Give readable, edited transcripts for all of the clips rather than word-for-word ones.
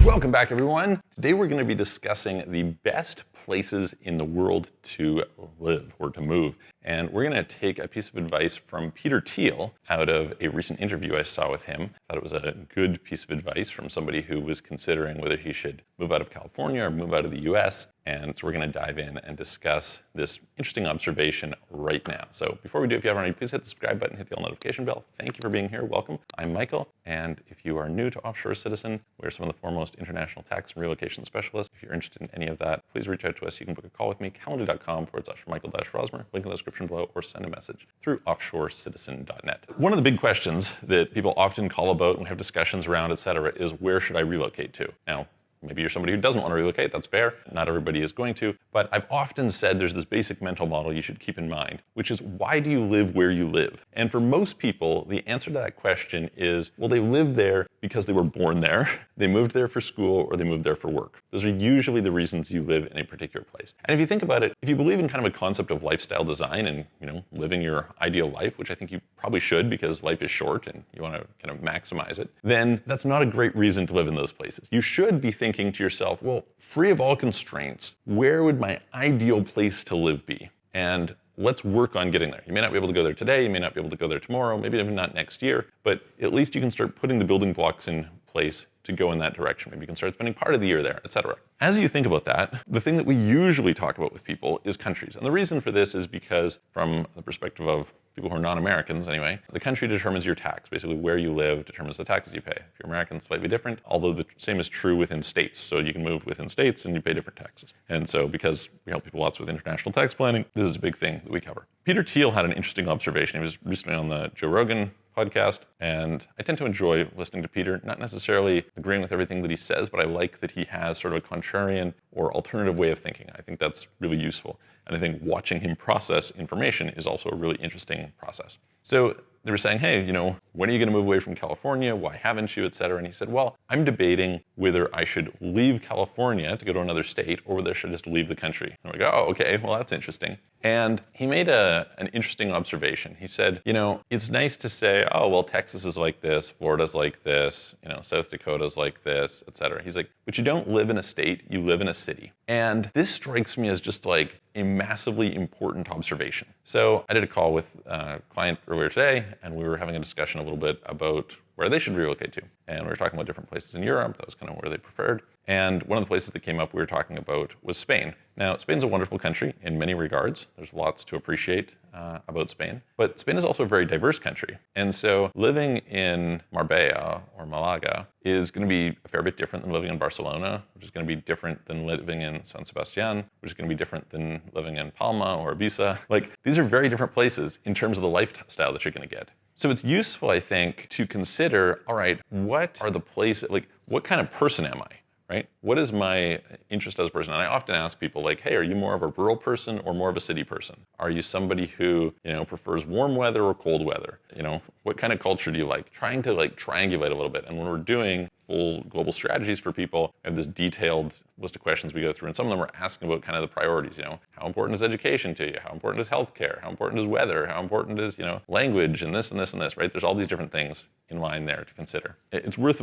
Welcome back, everyone. Today we're going to be discussing the best places in the world to live or to move. And we're going to take a piece of advice from Peter Thiel out of a recent interview I saw with him. I thought it was a good piece of advice from somebody who was considering whether he should move out of California or move out of the US. And so we're going to dive in and discuss this interesting observation right now. So before we do, if you haven't already, please hit the subscribe button, hit the all notification bell. Thank you for being here. Welcome. I'm Michael. And if you are new to Offshore Citizen, we're some of the foremost international tax and relocation specialists. If you're interested in any of that, please reach out to us. You can book a call with me, calendar.com/Michael-Rosmer, link in the description below, or send a message through offshorecitizen.net. One of the big questions that people often call about and we have discussions around, etc., is where should I relocate to? Now, maybe you're somebody who doesn't want to relocate, that's fair. Not everybody is going to. But I've often said there's this basic mental model you should keep in mind, which is why do you live where you live? And for most people, the answer to that question is, well, they live there because they were born there, they moved there for school, or they moved there for work. Those are usually the reasons you live in a particular place. And if you think about it, if you believe in kind of a concept of lifestyle design and, living your ideal life, which I think you probably should because life is short and you want to kind of maximize it, then that's not a great reason to live in those places. You should be thinking to yourself, well, free of all constraints, where would my ideal place to live be? And let's work on getting there. You may not be able to go there today, you may not be able to go there tomorrow, maybe even not next year, but at least you can start putting the building blocks in place to go in that direction. Maybe you can start spending part of the year there, etc. As you think about that, the thing that we usually talk about with people is countries. And the reason for this is because from the perspective of people who are non-Americans anyway, the country determines your tax. Basically where you live determines the taxes you pay. If you're American, it's slightly different, although the same is true within states. So you can move within states and you pay different taxes. And so because we help people lots with international tax planning, this is a big thing that we cover. Peter Thiel had an interesting observation. He was recently on the Joe Rogan podcast, and I tend to enjoy listening to Peter, not necessarily agreeing with everything that he says, but I like that he has sort of a contrarian or alternative way of thinking. I think that's really useful. And I think watching him process information is also a really interesting process. So they were saying, hey, when are you going to move away from California? Why haven't you, et cetera? And he said, well, I'm debating whether I should leave California to go to another state or whether I should just leave the country. And we go, oh, okay, well, that's interesting. And he made an interesting observation. He said, it's nice to say, oh, well, Texas is like this, Florida's like this, South Dakota's like this, et cetera. He's like, but you don't live in a state, you live in a city. And this strikes me as just like a massively important observation. So I did a call with a client earlier today, and we were having a discussion a little bit about where they should relocate to. And we were talking about different places in Europe. That was kind of where they preferred. And one of the places that came up we were talking about was Spain. Now, Spain's a wonderful country in many regards. There's lots to appreciate about Spain. But Spain is also a very diverse country. And so living in Marbella or Malaga is going to be a fair bit different than living in Barcelona, which is going to be different than living in San Sebastian, which is going to be different than living in Palma or Ibiza. Like, these are very different places in terms of the lifestyle that you're going to get. So it's useful, I think, to consider, all right, what are the places, like, what kind of person am I? Right? What is my interest as a person? And I often ask people like, hey, are you more of a rural person or more of a city person? Are you somebody who, prefers warm weather or cold weather? What kind of culture do you like? Trying to triangulate a little bit. And when we're doing full global strategies for people, we have this detailed list of questions we go through. And some of them are asking about kind of the priorities, how important is education to you? How important is healthcare? How important is weather? How important is, language and this and this and this, right? There's all these different things in line there to consider. It's worth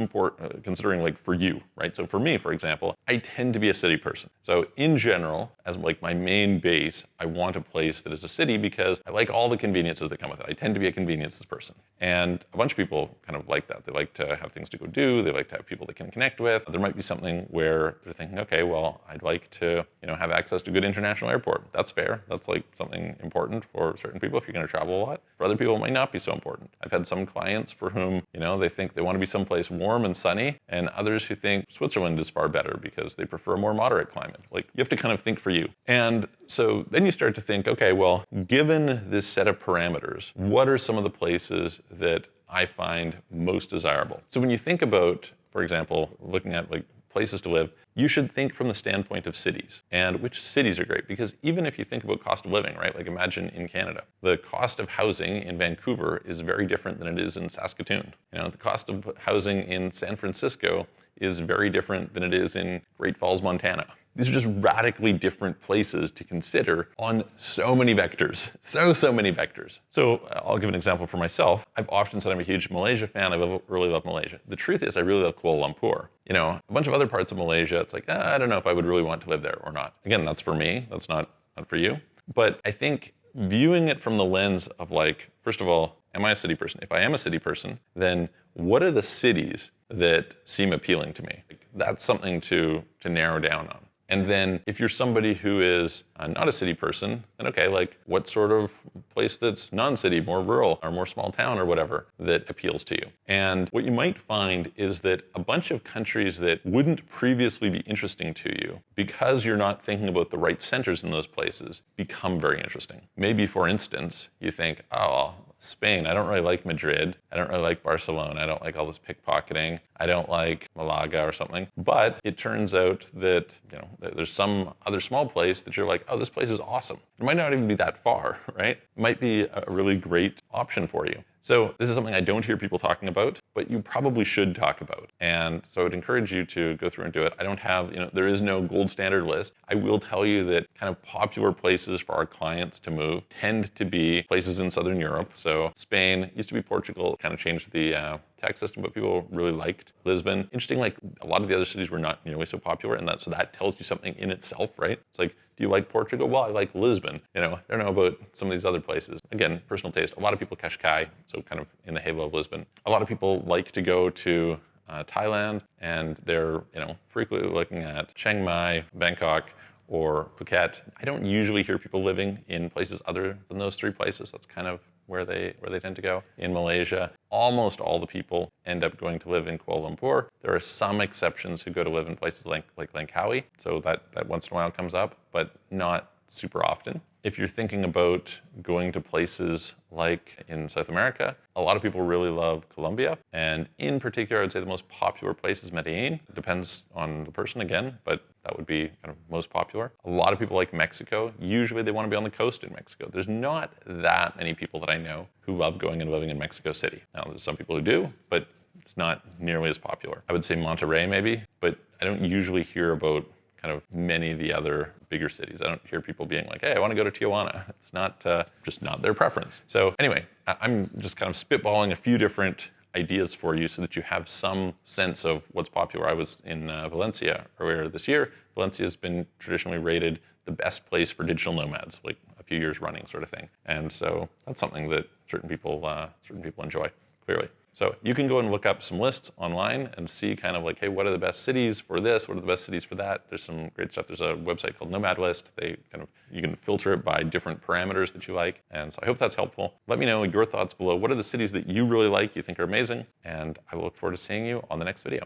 considering for you, right? So for me, for example, I tend to be a city person. So in general, as my main base, I want a place that is a city because I like all the conveniences that come with it. I tend to be a conveniences person. And a bunch of people kind of like that. They like to have things to go do. They like to have people they can connect with. There might be something where they're thinking, okay, well, I'd like to, have access to a good international airport. That's fair. That's something important for certain people if you're going to travel a lot. For other people, it might not be so important. I've had some clients for whom, they think they want to be someplace warm and sunny, and others who think Switzerland is far better because they prefer a more moderate climate. You have to kind of think for you. And so then you start to think, okay, well, given this set of parameters, what are some of the places that I find most desirable? So when you think about, for example, looking at places to live, you should think from the standpoint of cities and which cities are great. Because even if you think about cost of living, right? Imagine in Canada, the cost of housing in Vancouver is very different than it is in Saskatoon. The cost of housing in San Francisco is very different than it is in Great Falls, Montana. These are just radically different places to consider on so many vectors, so many vectors. So I'll give an example for myself. I've often said I'm a huge Malaysia fan. I really love Malaysia. The truth is I really love Kuala Lumpur. You know, a bunch of other parts of Malaysia, it's like, I don't know if I would really want to live there or not. Again, that's for me, that's not for you. But I think viewing it from the lens of like, first of all, am I a city person? If I am a city person, then what are the cities that seem appealing to me? That's something to narrow down on. And then if you're somebody who is not a city person, then okay, like what sort of place that's non-city, more rural or more small town or whatever that appeals to you? And what you might find is that a bunch of countries that wouldn't previously be interesting to you, because you're not thinking about the right centers in those places, become very interesting. Maybe, for instance, you think, oh, Spain, I don't really like Madrid. I don't really like Barcelona. I don't like all this pickpocketing. I don't like Malaga or something. But it turns out that, you know, there's some other small place that you're like, oh, this place is awesome. It might not even be that far, right? It might be a really great option for you. So this is something I don't hear people talking about, but you probably should talk about. And so I would encourage you to go through and do it. I don't have, you know, there is no gold standard list. I will tell you that kind of popular places for our clients to move tend to be places in Southern Europe. So Spain, used to be Portugal, kind of changed the tax system, but people really liked Lisbon. Interesting, like a lot of the other cities were not nearly so popular, and so that tells you something in itself, right? It's like, do you like Portugal? Well, I like Lisbon. You know, I don't know about some of these other places. Again, personal taste. A lot of people Cascais, so kind of in the halo of Lisbon. A lot of people like to go to Thailand, and they're, you know, frequently looking at Chiang Mai, Bangkok, or Phuket. I don't usually hear people living in places other than those three places. That's kind of where they tend to go. In Malaysia, almost all the people end up going to live in Kuala Lumpur. There are some exceptions who go to live in places like Langkawi, so that once in a while comes up, but not super often. If you're thinking about going to places like in South America, a lot of people really love Colombia. And in particular, I'd say the most popular place is Medellin. It depends on the person again, but that would be kind of most popular. A lot of people like Mexico. Usually they want to be on the coast in Mexico. There's not that many people that I know who love going and living in Mexico City. Now, there's some people who do, but it's not nearly as popular. I would say Monterrey maybe, but I don't usually hear about kind of many of the other bigger cities. I don't hear people being like, hey, I want to go to Tijuana. It's not just not their preference. So anyway, I'm just kind of spitballing a few different ideas for you so that you have some sense of what's popular. I was in Valencia earlier this year. Valencia has been traditionally rated the best place for digital nomads, like a few years running sort of thing. And so that's something that certain people enjoy, clearly. So you can go and look up some lists online and see kind of like, hey, what are the best cities for this? What are the best cities for that? There's some great stuff. There's a website called Nomad List. You can filter it by different parameters that you like. And so I hope that's helpful. Let me know your thoughts below. What are the cities that you really like, you think are amazing? And I will look forward to seeing you on the next video.